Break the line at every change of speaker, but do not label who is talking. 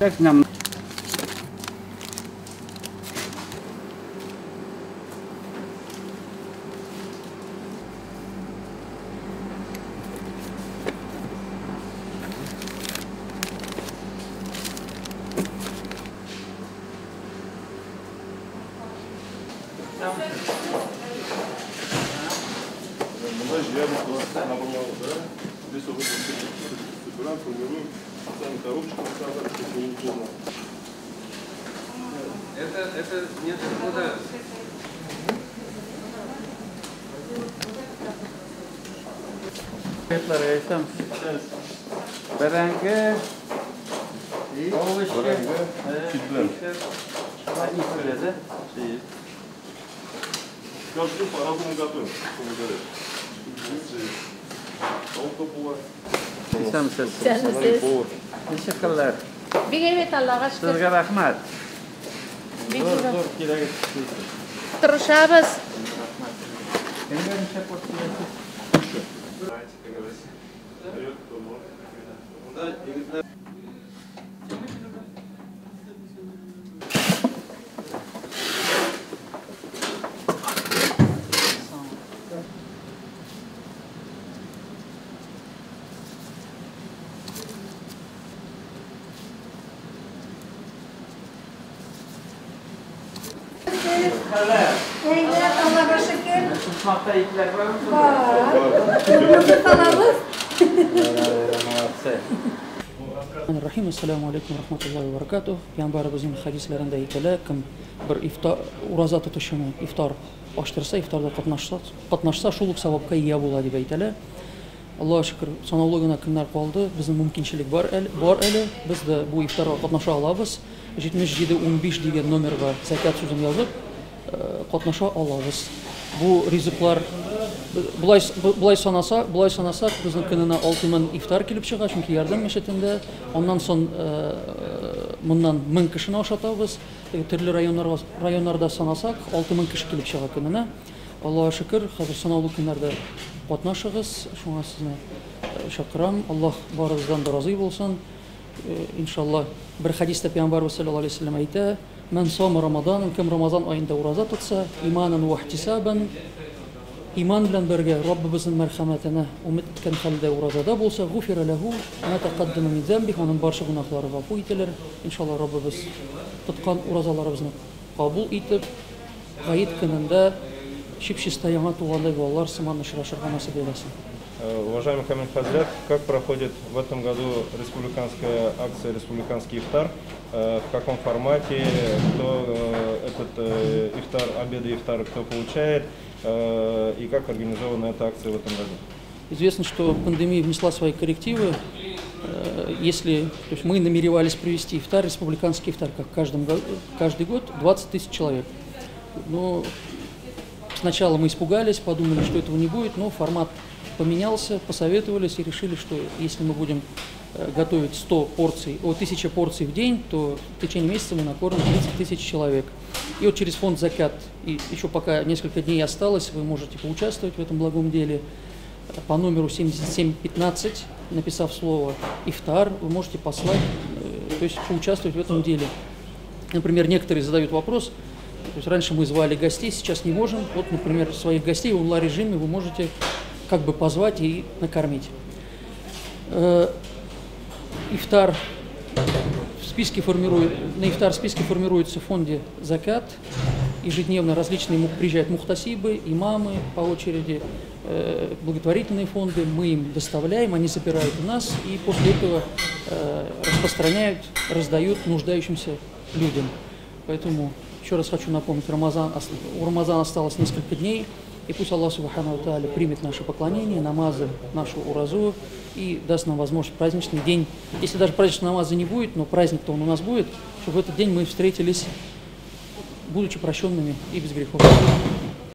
Так нам.
Здесь уже собираем, формируем, сами коробочки рассказали, что не удобно.
Это нет куда.
Рейсам. Беренге. Овощи.
Каждый день по-разному готовим, что вы говорите.
Teşekkürler.
Bir evet Allah'a şükür.
Sizge rahmet.
Zor
kerak.
Tırışabız.
Eyler Allah'a şükür.
Tutmakta iyiler var mı?
Kıbrıs'ı salamız.
Рахим, ассаламу алейкум, рахматуллахи ва баракатух. Пeygamberimizin hadislerinde aytılır, kim bir iftar urazat tutuşunu, iftar açtırsa, iftarda qatnaşsa, şuluq savabqa ия болады деп aytılır. Allohga shukr, sanavli gina kunlar qoldi. Bizning mumkinchilik bor әле. Biz de bu iftarga qatnaşa olamiz. 77-15 degan nomerga zakat so'zini yozib, qatnaşa olamiz. Bu rizqlar Bulay sanasak bizning kunina 6000 iftar kelib chiqadi, chunki Yordam masjidida. Ondan so'ng bundan 1000 kishini oshotamiz. Turli rayonlarda sanasak 6000 kishi kelib chiqadi kunina. Allohga shukr, hozir sanavli kunlarda qatnashig'iz. Shunga sizni chaqiram. Alloh boringizdan rozi bo'lsin. İnşallah bir hadisda Peygamberimiz sallallohu alayhi vasallam aytdi: "Men soma Ramazon, kim Ramazon oyida roza tutsa, imanan va ihtisaban, iman bilan birga Robbimizning marhamatini umid etgan holda rozada bo'lsa, g'ufira lahu ma taqaddama min zambi, uning barcha gunohlari g'afur etilar." İnşallah Robbimiz tutgan rozalarimizni qabul etib, g'ayit kunida ship-shista yangi tug'ilgan bolalar simon uchrashirga nasib etsin.
Уважаемый Камиль Хазрят, как проходит в этом году республиканская акция «Республиканский ифтар»? В каком формате? Кто этот ифтар, обеды ифтар, кто получает? И как организована эта акция в этом году?
Известно, что пандемия внесла свои коррективы. То есть мы намеревались провести ифтар, республиканский ифтар, как каждый год, 20 тысяч человек. Но сначала мы испугались, подумали, что этого не будет, но формат поменялся, посоветовались и решили, что если мы будем готовить 1000 порций в день, то в течение месяца мы накормим 30 тысяч человек. И вот через фонд «Закат», и еще пока несколько дней осталось, вы можете поучаствовать в этом благом деле. По номеру 7715, написав слово «Ифтар», вы можете послать, то есть поучаствовать в этом деле. Например, некоторые задают вопрос, то есть раньше мы звали гостей, сейчас не можем. Вот, например, своих гостей в онлайн-режиме вы можете как бы позвать и накормить. Ифтар в списке формируется в фонде «Закат». Ежедневно приезжают мухтасибы, имамы по очереди, благотворительные фонды. Мы им доставляем, они забирают у нас и после этого распространяют, раздают нуждающимся людям. Поэтому еще раз хочу напомнить, у Рамазана осталось несколько дней. И пусть Аллах Субхану ва Тааля примет наше поклонение, намазы, нашу уразу и даст нам возможность праздничный день. Если даже праздничного намаза не будет, но праздник-то он у нас будет, чтобы в этот день мы встретились, будучи прощенными и без грехов.